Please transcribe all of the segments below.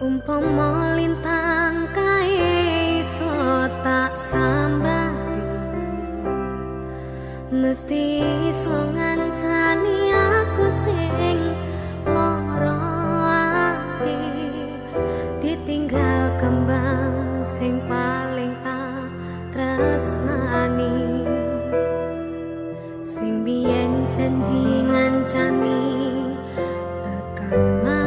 Umpama lintang kae iso tak sambati, mesti iso ngancani aku sing lara ati, ditinggal kembang sing paling tak tresnani, sing biyen janji ngancani tekan mati.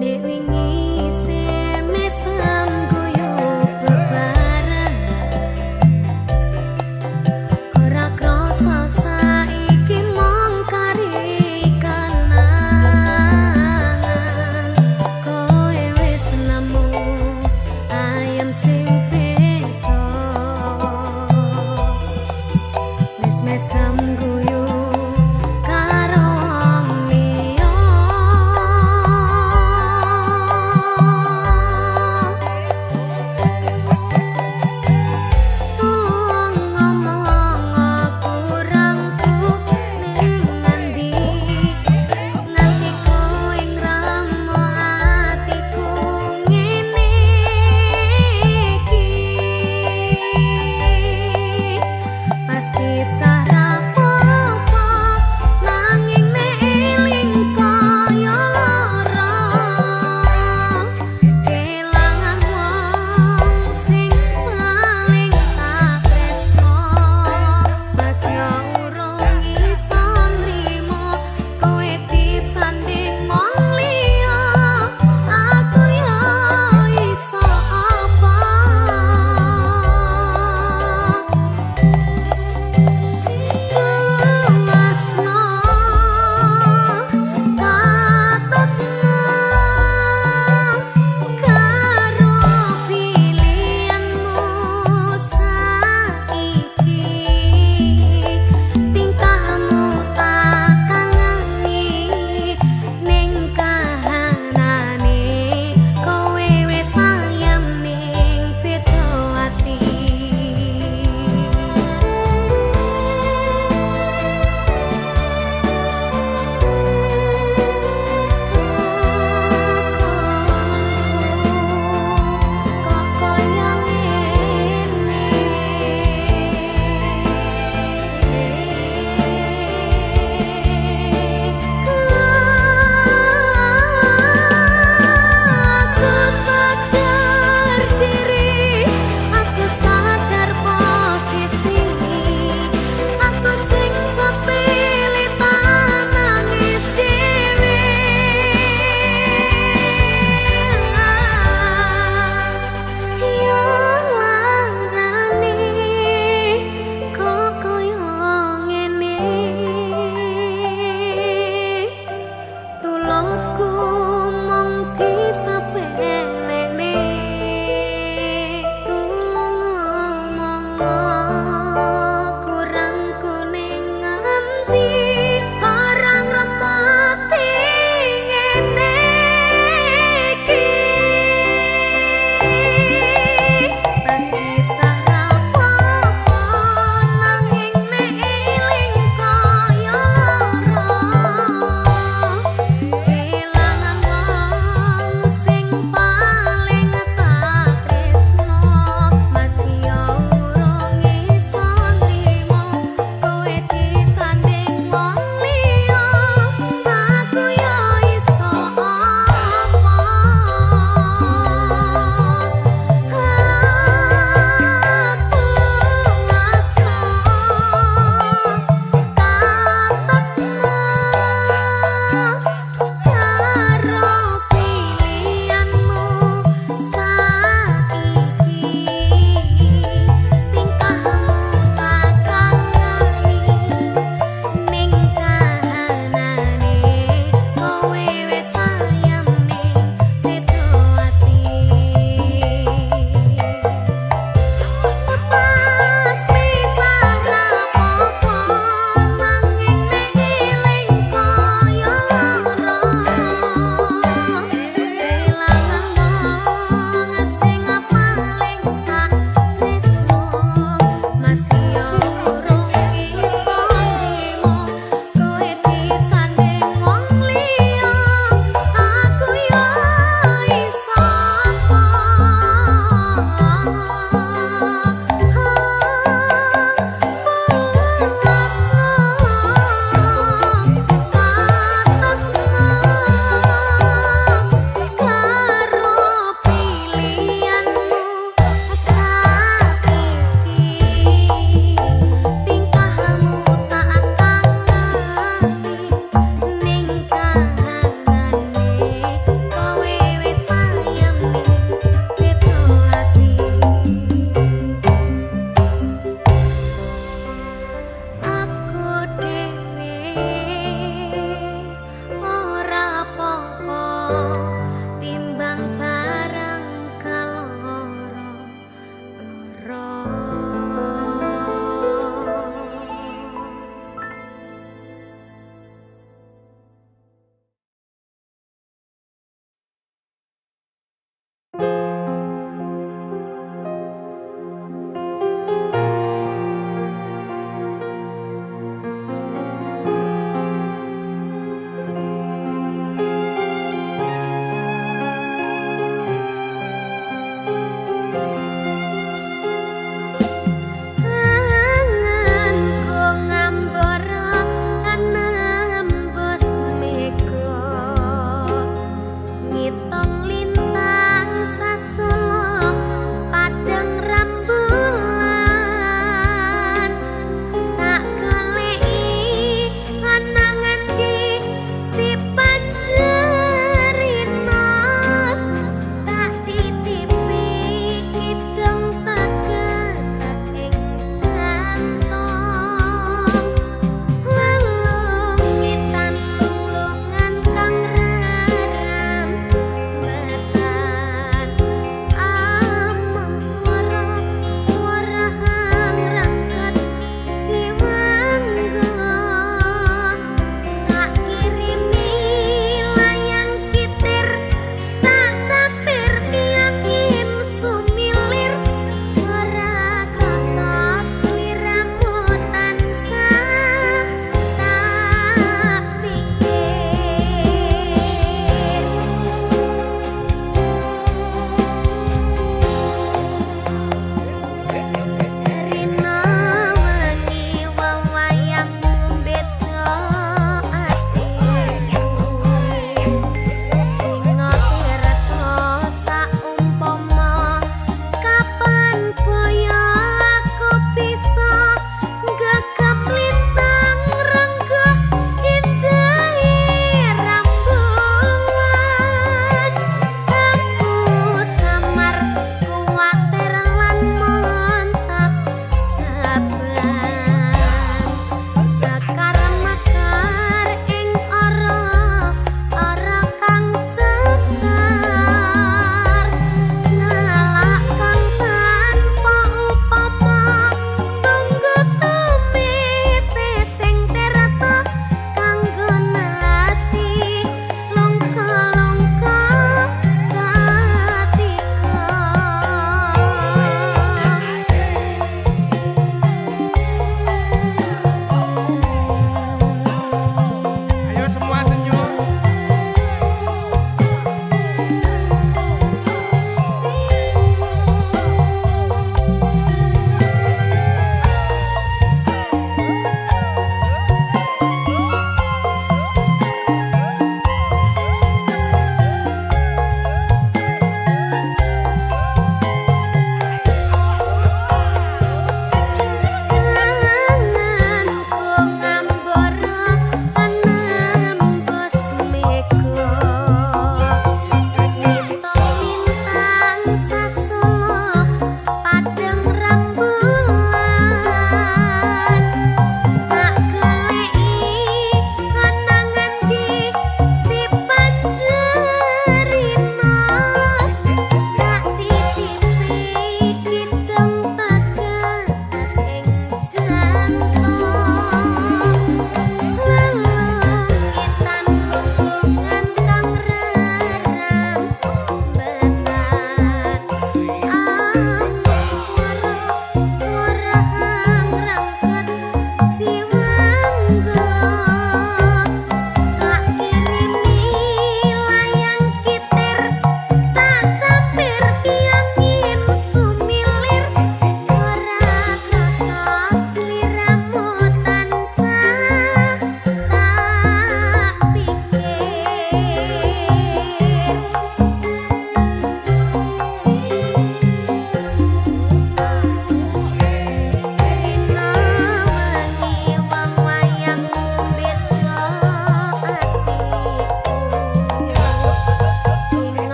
Nek wingi mesem guyub lebaran,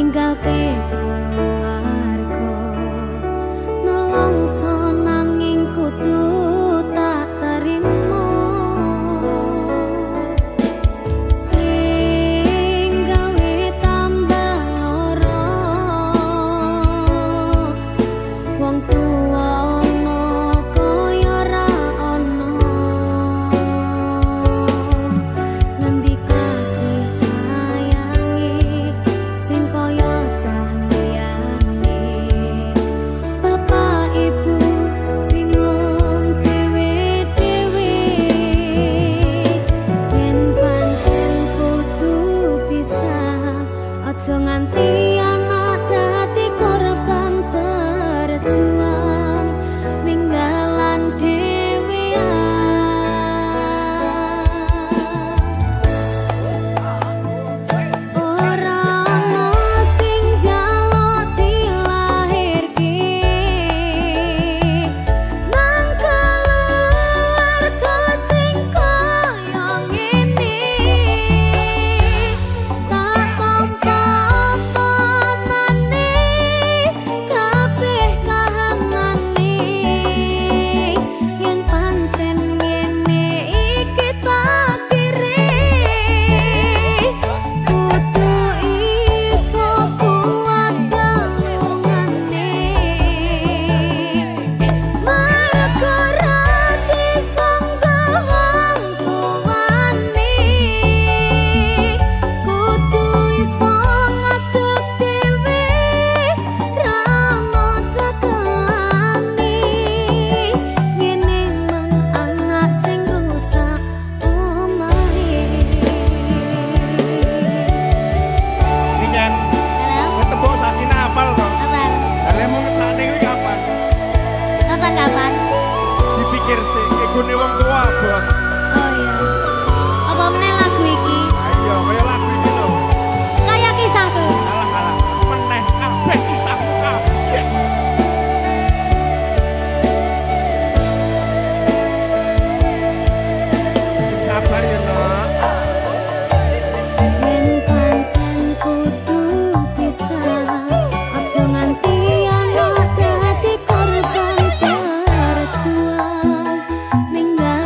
ninggalke keluarga nelongso nanging kudu tak terima sing gawe tambah lara wong tuwa ono kaya ra ono ngendi kasih sayangi sing kaya cahayane bapak ibu bingung dewe-dewe yen pancen kudu pisah aja nganti anak dadi korban berjuang ninggalan dhewean ora ana sing njaluk dilahirke nang keluarga sing kaya ngene tak tampa panane kabeh kahanane yen pancen ngene iki takdire kudu iso kuat dalungane mergo ra disangga wong tuwane kudu iso ngadeg dhewe ra ono cekelane ngene men anak sing rusak omahe. Pijen, Halo, ketemu Sakina apal to? kapan? Lah mau ngesane kuwi kapan? Kapan? Dipikir sih, egone wong tua abot. Oh iya. Apa meneh lagu iki? Ayo, kaya lagu iki lho. Kayak kisahku. Alah, meneh kabeh kisahku kabeh. Sabar ya, Nak. Yen pancen kudu pisah, aja nganti anak dadi korban berjuang ninggal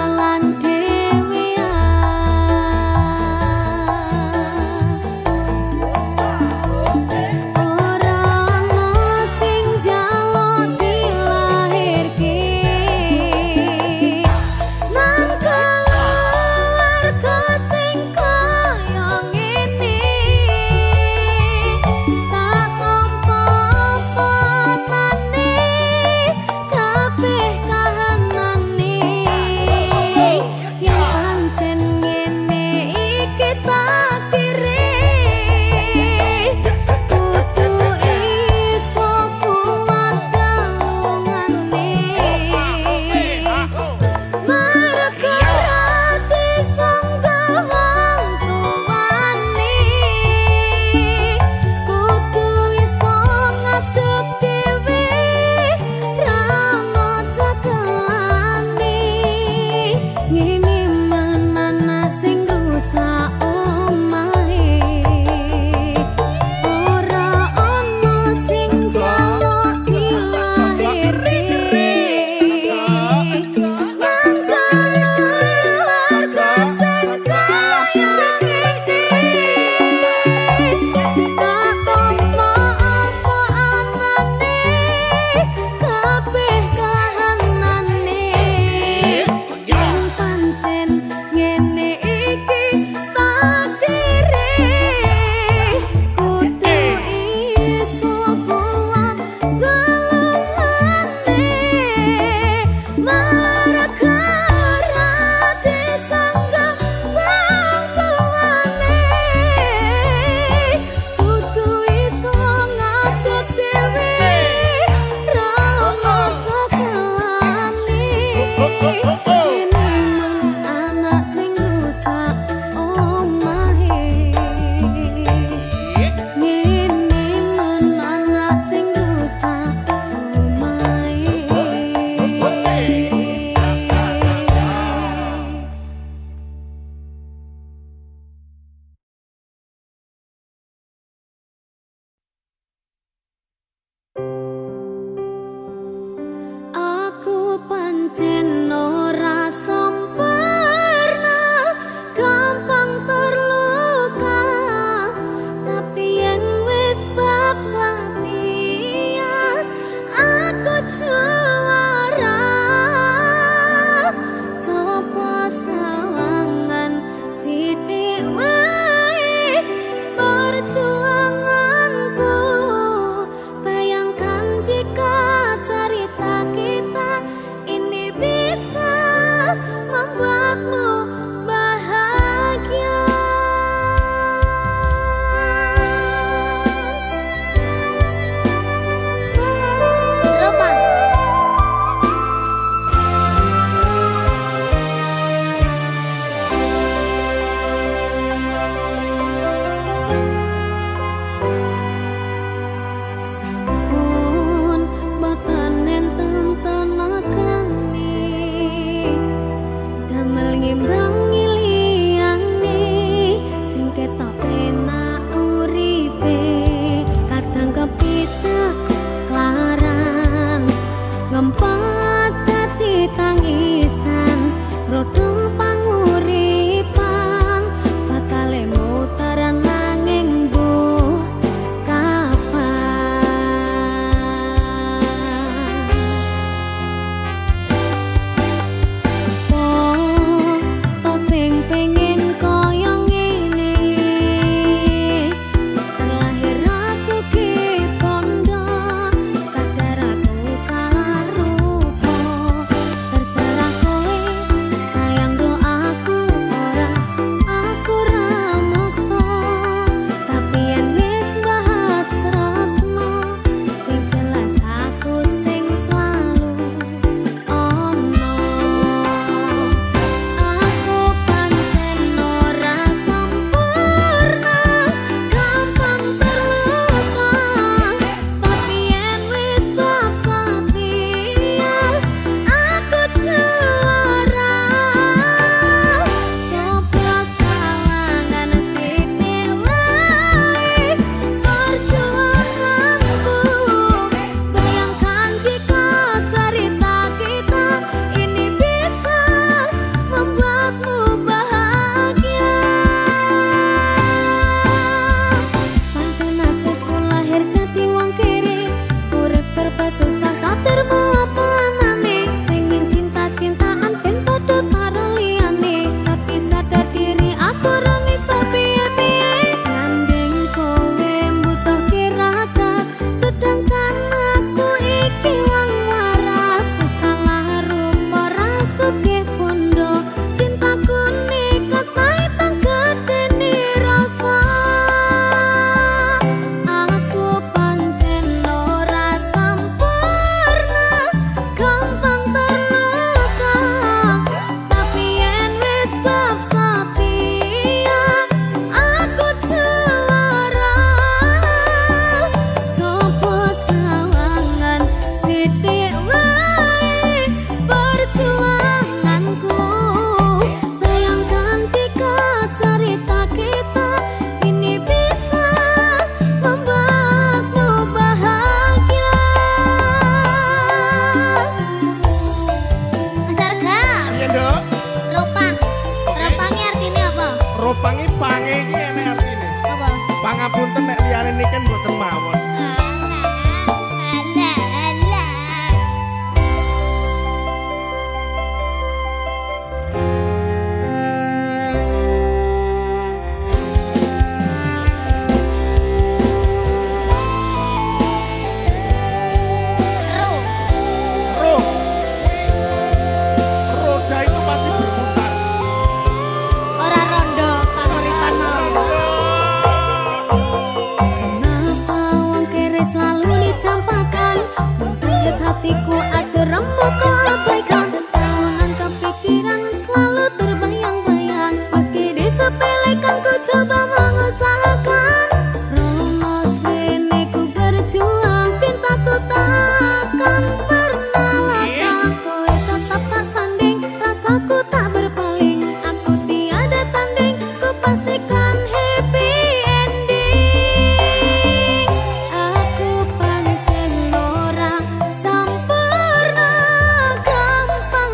pancen ora sempurna, gampang terluka, tapi yen wis bab setia aku juara. Coba sawangan sithik wae perjuanganku, bayangkan jika cerita kita ini bisa membuatmu bahagia. Lupa. Sampun boten enten tenagane, damel ngimbangi liyane sing ketok enak uripe. Kadang kepitak klaran ngempet dadi tangisan, rodong panguripan bakale muteran nanging mbuh kapan. Oh, to sing pengen kaya ngene, terlahir rasuki pondo, sadar aku kalah rupa. Terserah kowe sayang ro aku ora maksa, tapi yen wis bahas tresno, sing jelas aku sing selalu ono. Aku pancen ora sempurna, gampang terluka, tapi yen wis bab setia aku juara. Coba sawangan sithik wae perjuanganku, bayangkan jika cerita kita ini bisa membuatmu bahagia. Pancen nasibku lahir dadi wong kiri, urip serba susah satirmu apa anane, pengen cinta-cintaan ben padha karo liyane, tapi sadar diri aku ora iso piye-piye. Gandeng kowe mbutuh kiraka, sedangkan aku iki wong waras, wis kalah rupa rasuke pondo, cintaku nikat kaitan gedene rasa. Aku pancen ora sempurna, gampang terluka, tapi yen wis bab setia aku juara. Coba sawangan sithik wae perjuanganku, bayangkan jika cerita kita ini bisa membuatmu bahagia. Mas Arga, Iya, Nduk. ropang. Ropangnya artinya apa? Ropangi pange iki enek artine. Apa? Pangapunten nek liyane niken mboten mawon. Alah, alah. Ro. Roh. Roda itu pasti berputar. Ora rondo panguripan mau. Kenapa wong kere selalu dicampakan, membuat hatiku aja remuk kok abaikan. Tahunan kepikiran selalu terbayang-bayang, meski disepelekan ku coba mengusahakan. Romos ini ku berjuang, cintaku takkan pernah latah. Kowe tetap tak sanding, rasaku tak berpaling. Aku tiada tanding, ku pastikan happy ending. Aku pancen ora sempurna, gampang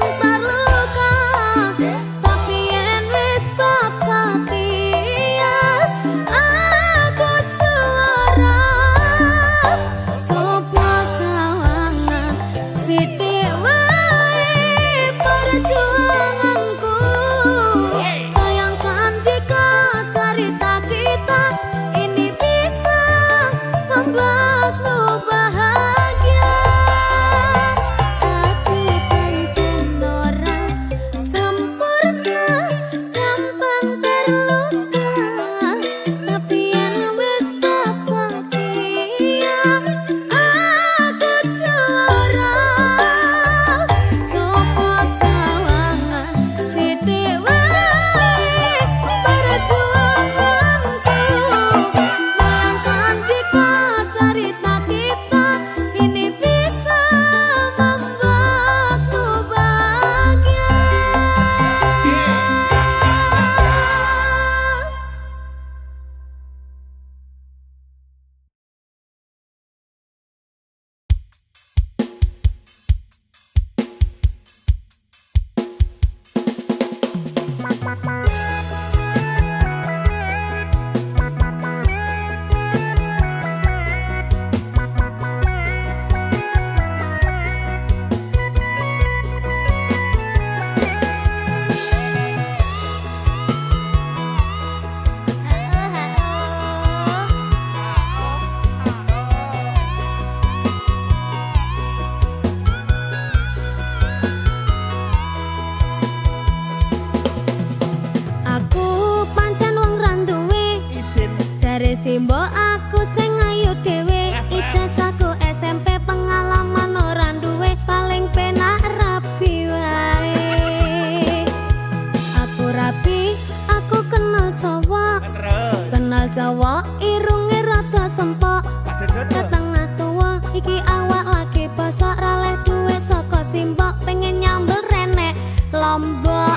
Simbo aku sing ayu dhewe, ijazahku SMP pengalaman ora duwe, paling penak rapi wae. Aku rapi, aku kenal Jawa. Kenal Jawa, irunge rada sempok. Setengah tua, iki awak lagi bosok, raleh duwe saka Simbo, pengen nyambel renek Lombok.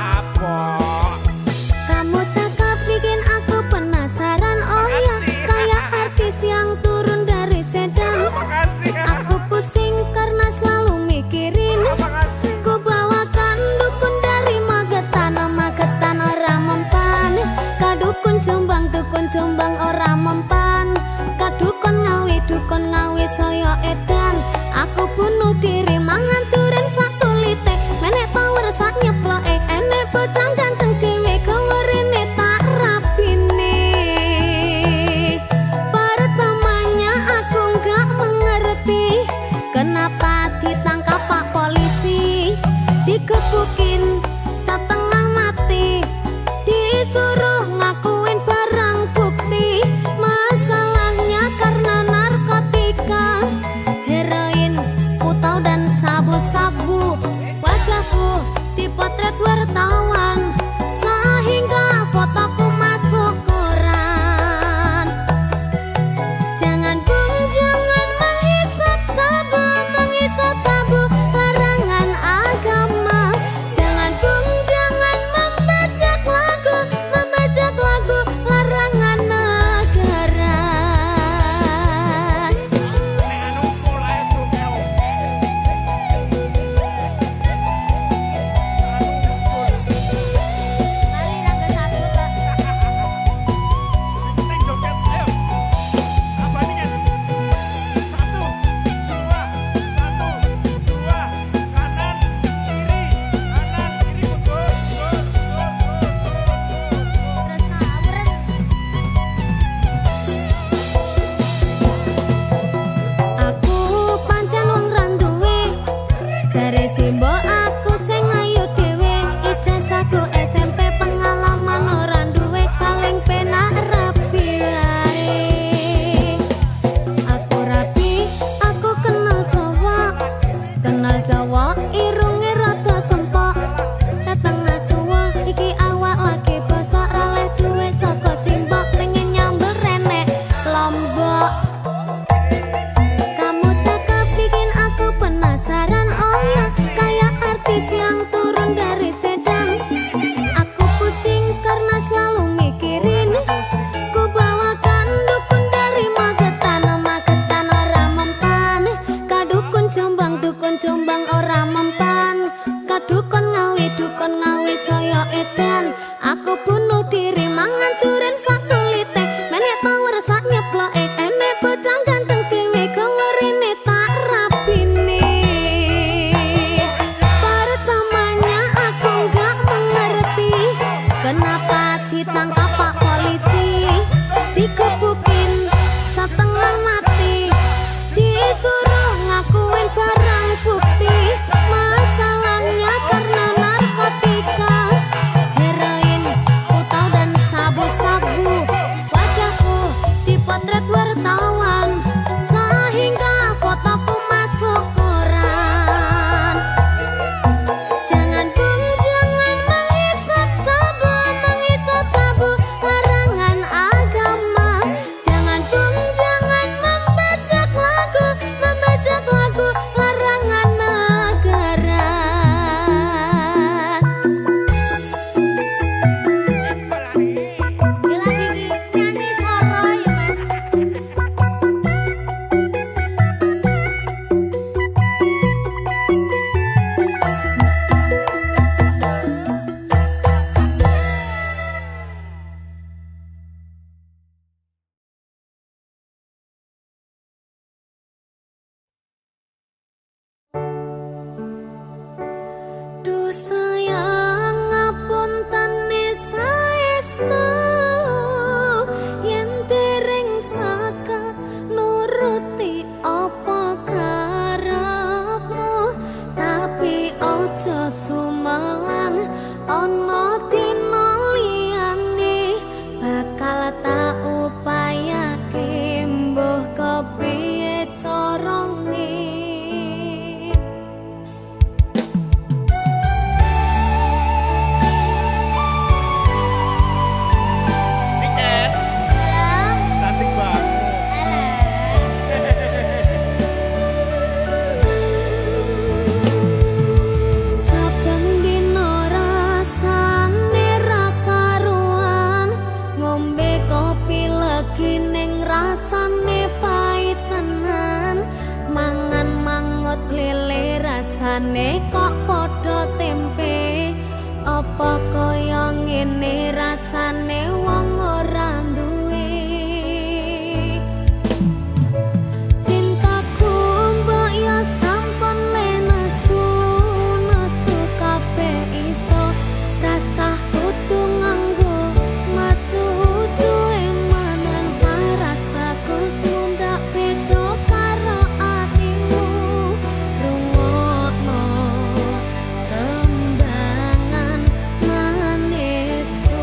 Kamu cakep bikin aku penasaran, oh ya, kayak artis yang turun dari sedan. Aku pusing karena selalu mikirin, ku bawakan dukun dari Magetan. Magetan ora mempan, kadukun Jombang ora mempan, kadukun Ngawi saya edan. Aku bunuh diri mangan duren satu litek, menek power sak nyeploke, enek bocah ganteng dhewe gawerene tak rapine. Pertamanya aku nggak mengerti kenapa ditangkap Pak Polisi, digebukin setengah mati, disuruh ngakuin barang bukti. Masalahnya karena narkotika, heroin, putau dan sabu-sabu. Wajahku dipotret wartawan sehingga fotoku masuk koran. Jangan bung, jangan menghisap sabu, larangan agama. Jangan bung, jangan membajak lagu, larangan negara. Kali rangga sabu, Pak. Terus ngawuren. Aku pancen wong randuwe, jare Simbo aku sing ayu dhewe, ijazahku SMP pengalaman ora duwe, paling penak rapi wae. Aku rapi, aku kenal Jawa, irunge rada sempok. Setengah tua, iki awak lagi bosok, raleh duwe saka Simbo, pengen nyambel renek Lombok. Kamu cakep bikin aku penasaran, oh ya, kayak artis yang turun dari sedan. Aku pusing karena selalu mikirin, ku bawakan dukun dari Magetan. Magetan ora mempan, kadukun Jombang ora mempan, kadukun Ngawi saya edan. Aku bunuh diri mangan duren satu litek, menek power sak nyeploke, enek bocah ganteng dhewe gawerene tak rapine. Pertamanya aku nggak mengerti kenapa ditangkap Pak Polisi, digebukin setengah mati, disuruh ngakuin barang bukti. Masalahnya karena narkotika, heroin, putau dan sabu-sabu. Wajahku dipotret wartawan sehingga fotoku masuk koran. Jangan bung, jangan menghisap sabu, larangan agama. Jangan bung, jangan membajak lagu, larangan rasane pahit tenan, mangan mangut lele rasane kok padha tempe. Apa kaya ngene rasane wong ora duwe. Cintaku mbok ya sampun le nesu kabeh iso rasa kudu nganggo maju duwe manan paras bagus mundak beda karo atimu. Rungokno tembangan manisku.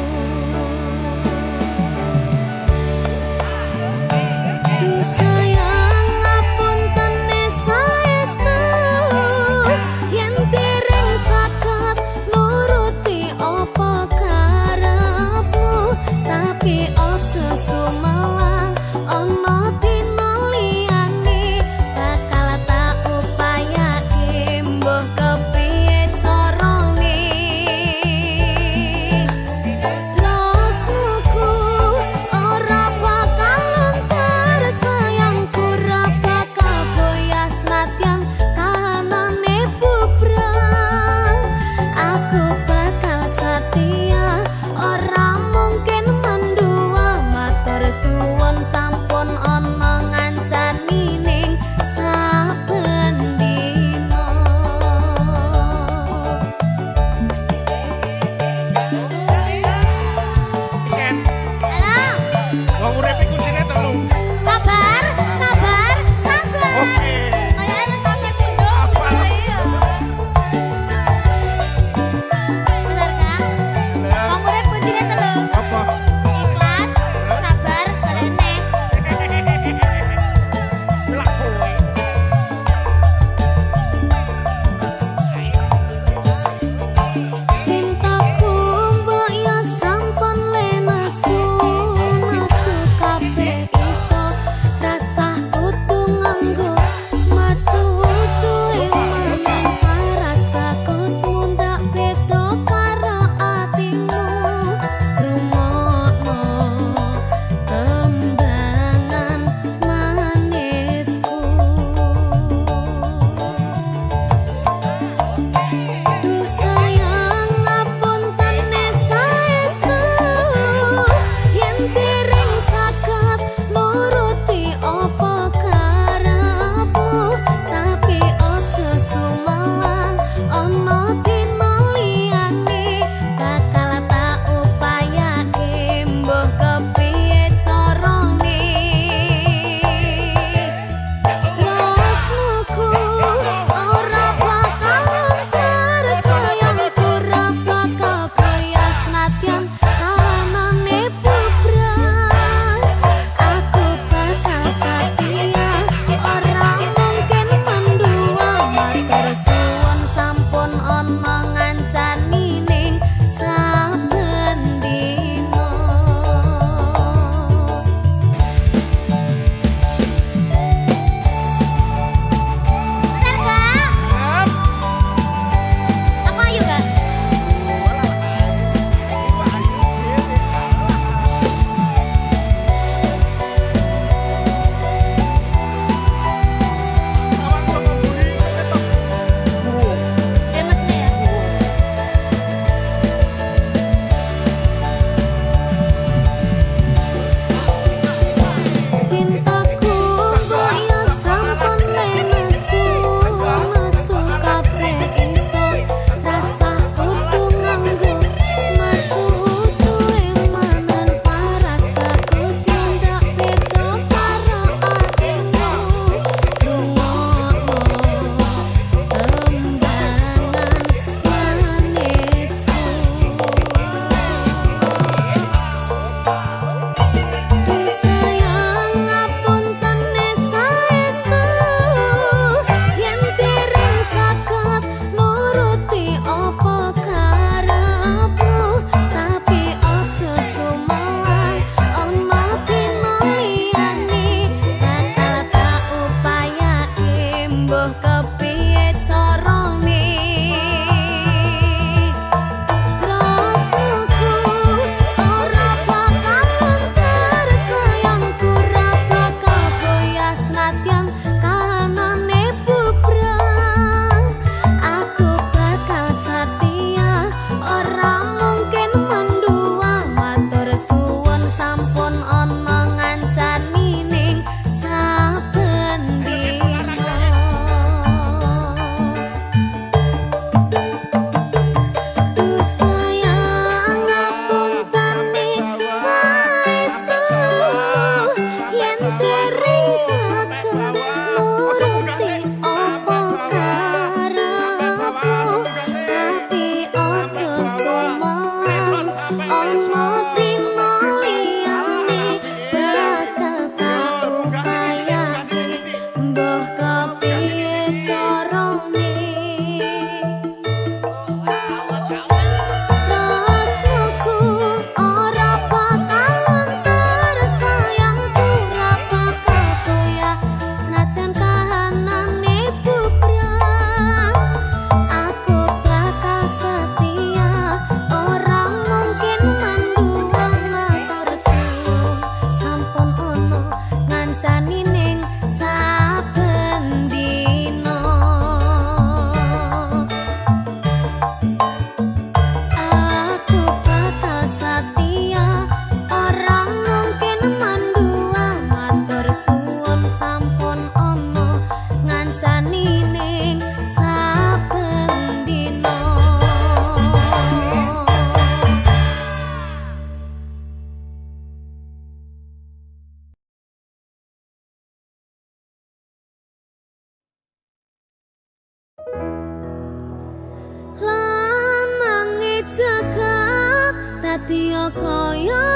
Satya kaya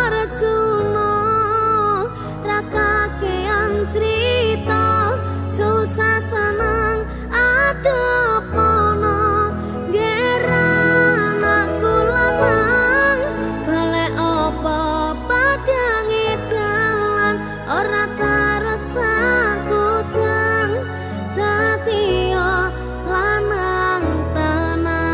Arjuna ra kakean crita susah seneng adepono geran aku lanang golek apa padang edalan ora terus takutang dadi lanang tenan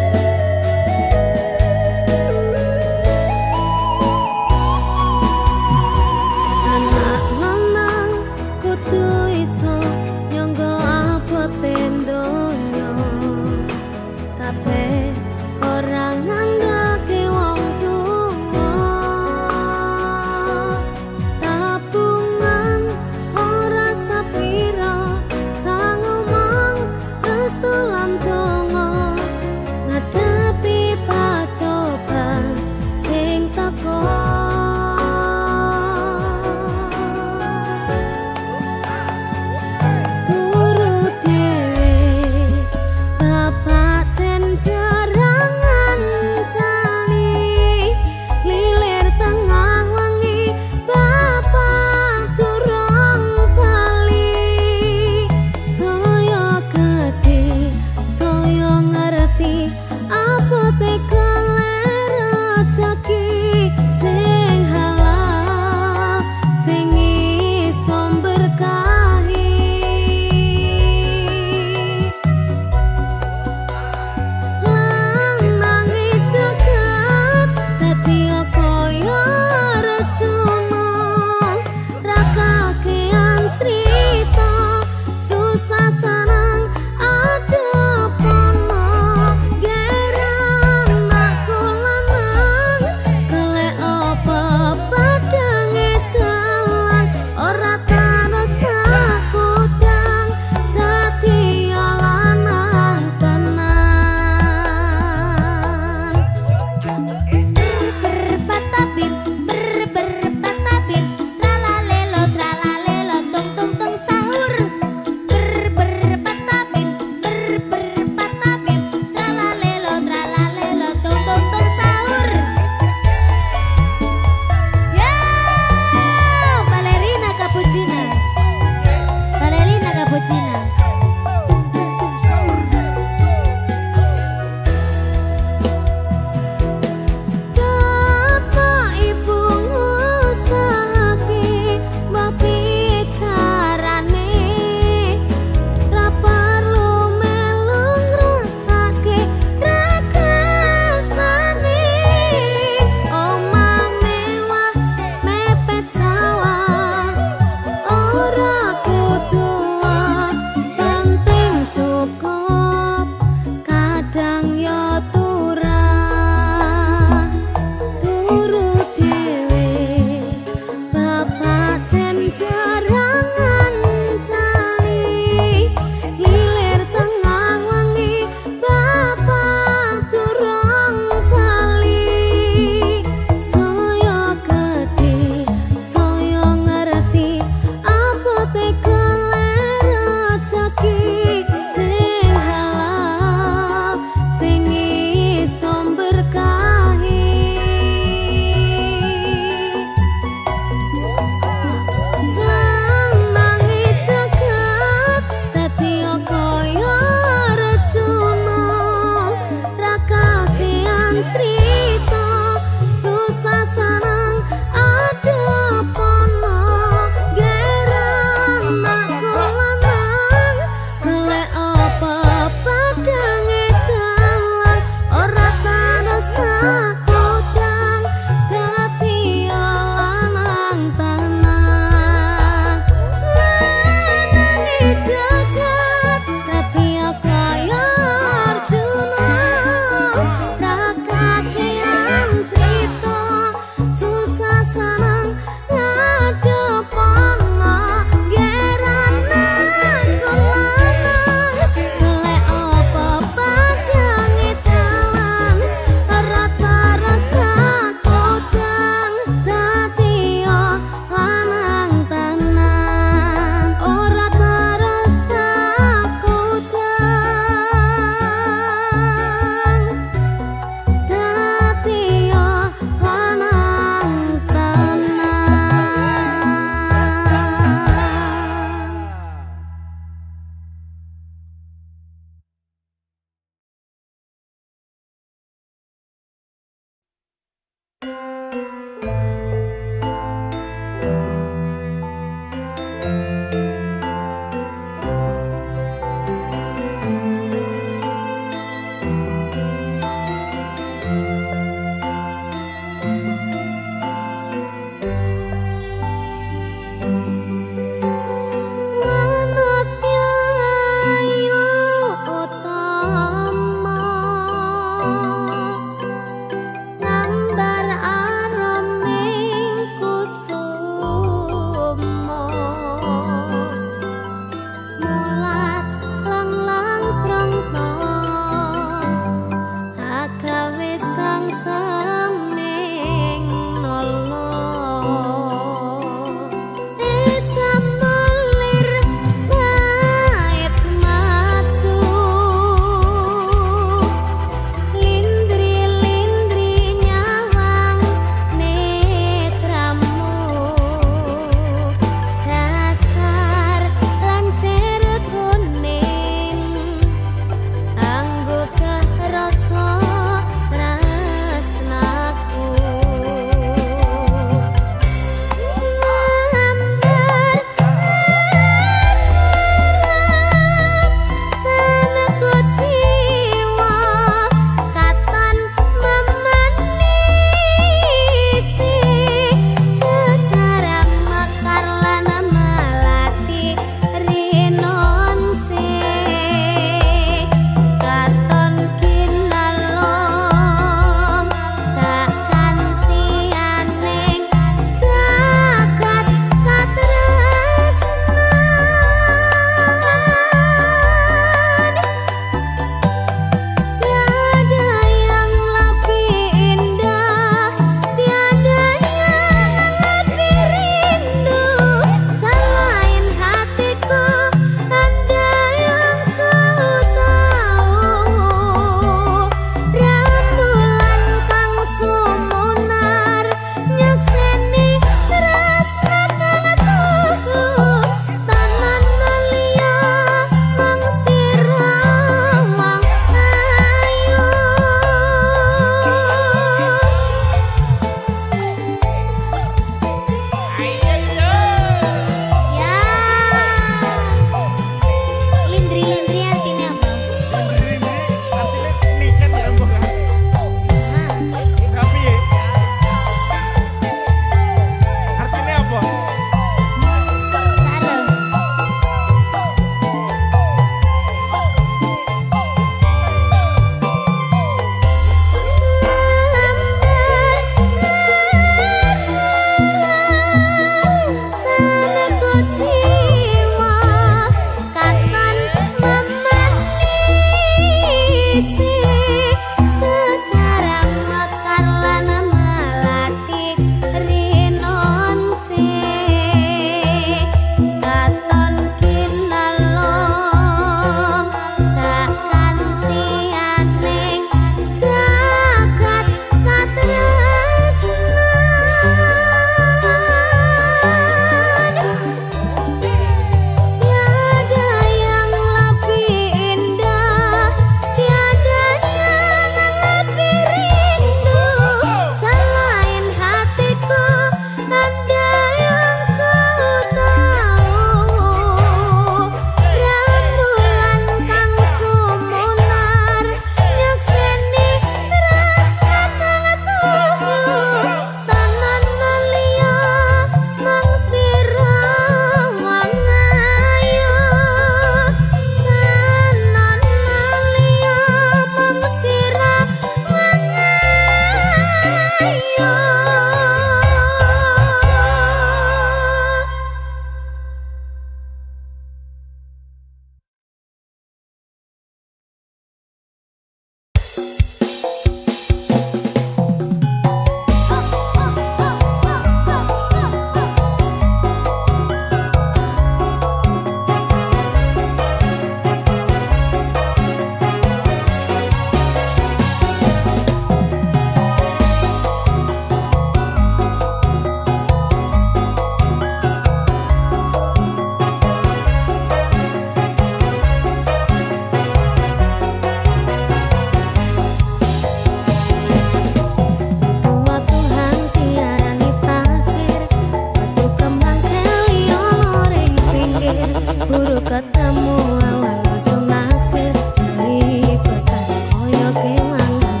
Buru ketemu awal langsung naksir libetan koyo kemangan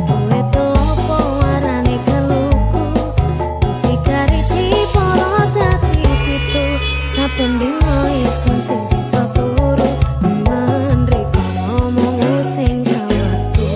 kowe telopo warane keluku isi kariti poro dadi pitu saben dino isun sing bisa turu menriko ngomong sing kawatu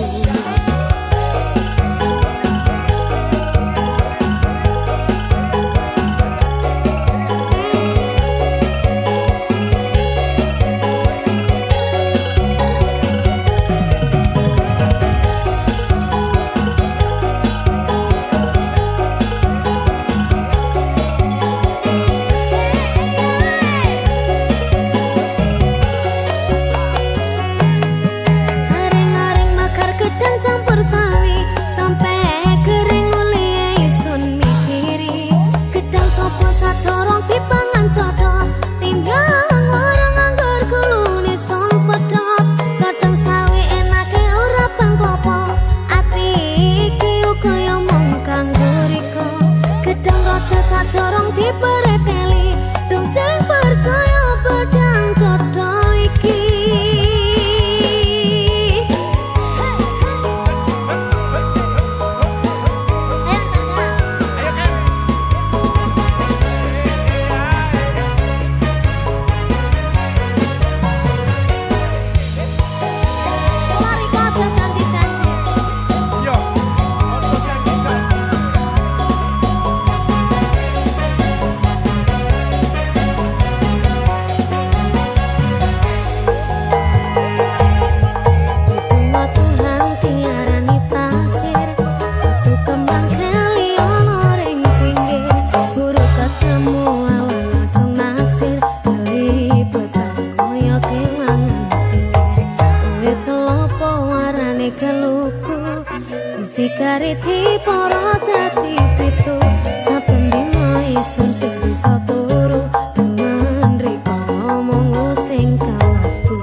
Jorong diperepeli dong sing percaya pedang dodo iki mari kaca janji-janji Yo, ojo janji-janji. Sikariti poro dadi pitu saben dino isun sing bisa turu temen riko ngomong sing kawatu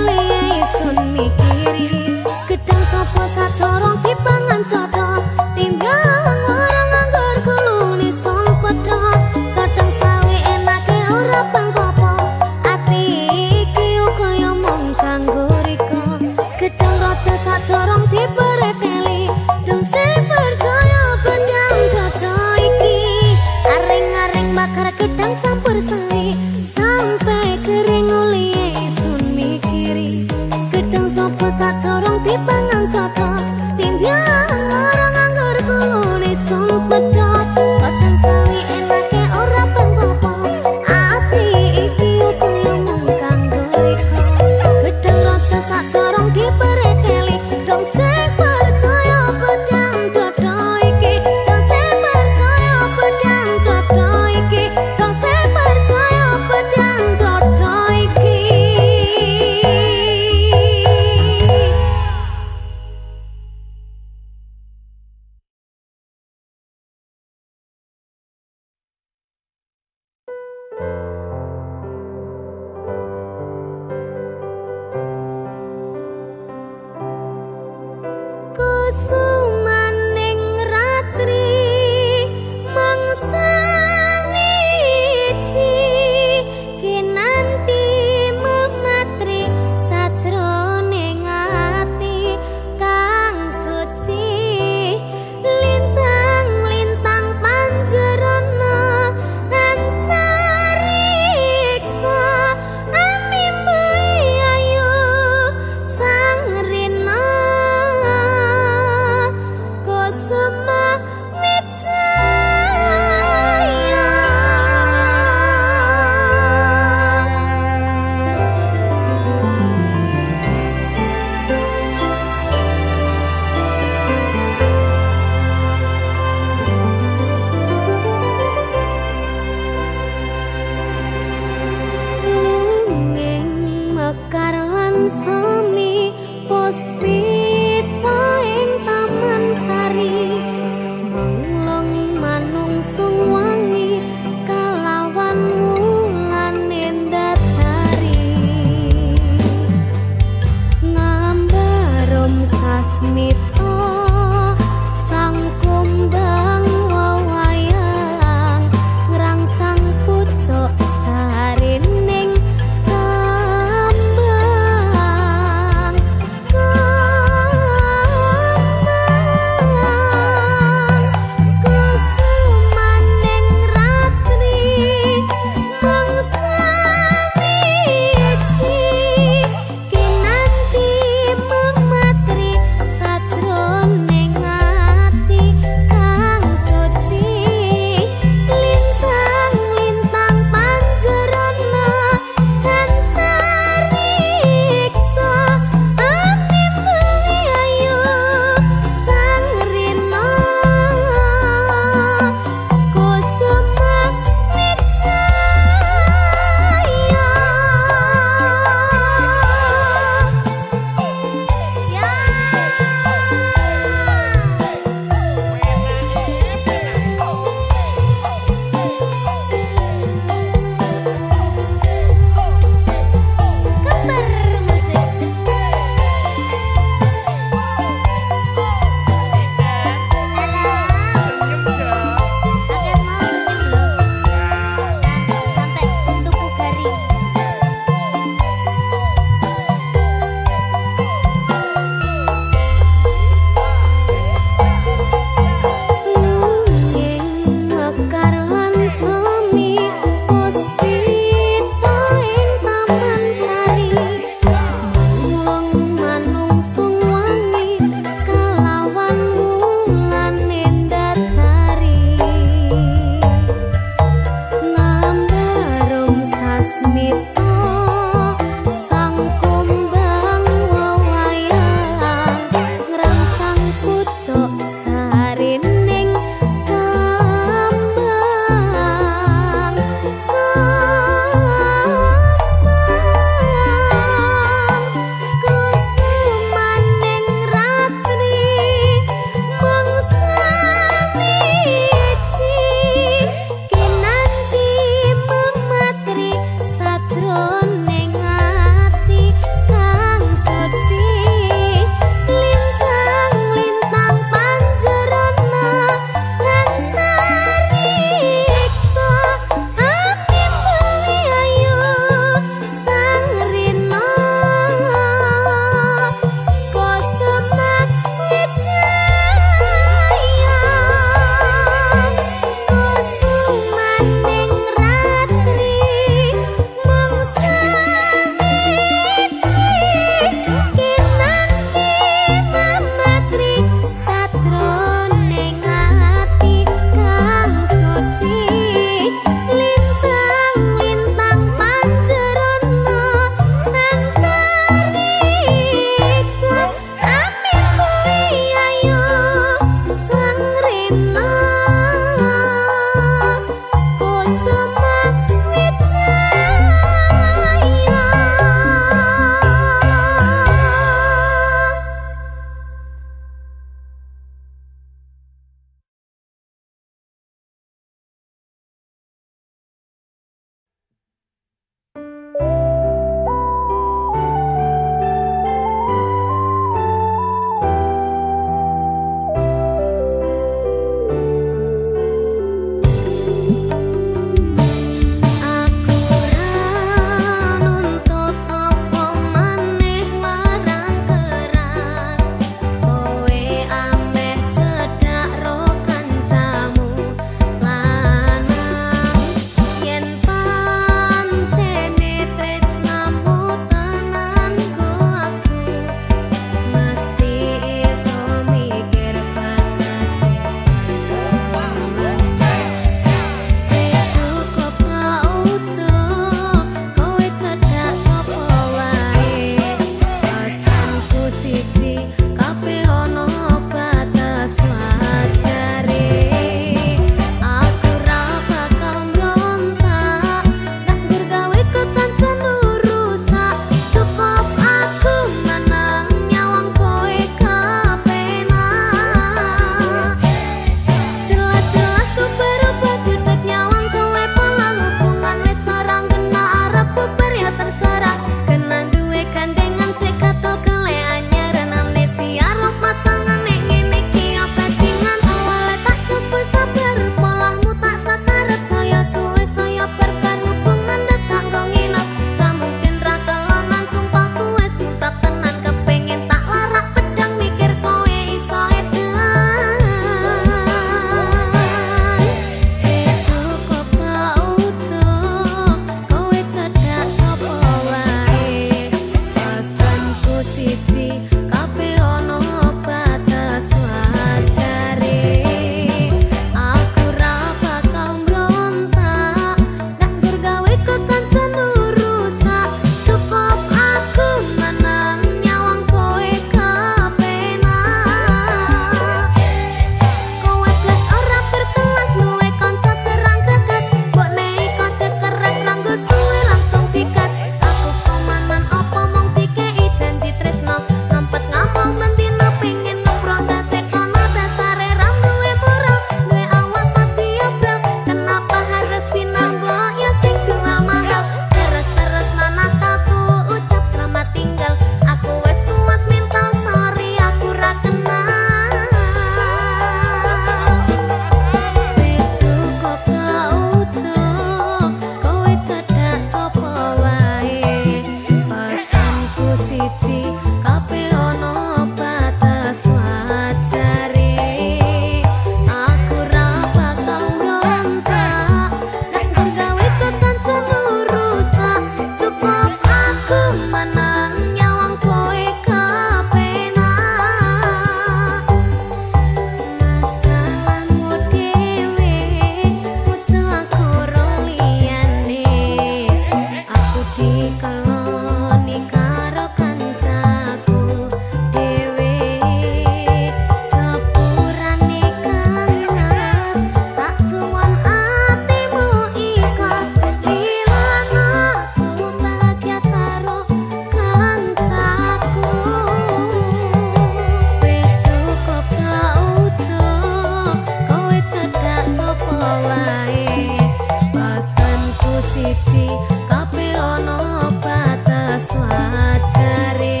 siji kabeh ana batas wajare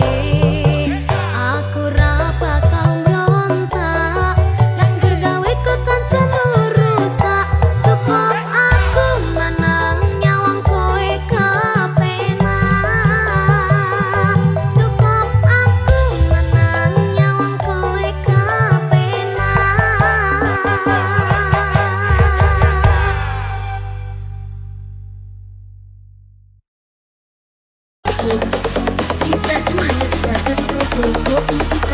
aku ra bakal mbrontak nek gawe kekancan rusak cukup aku menang nyawang kowe kepenak cukup aku menang nyawang kowe kepenak Cinta Manis 100% isi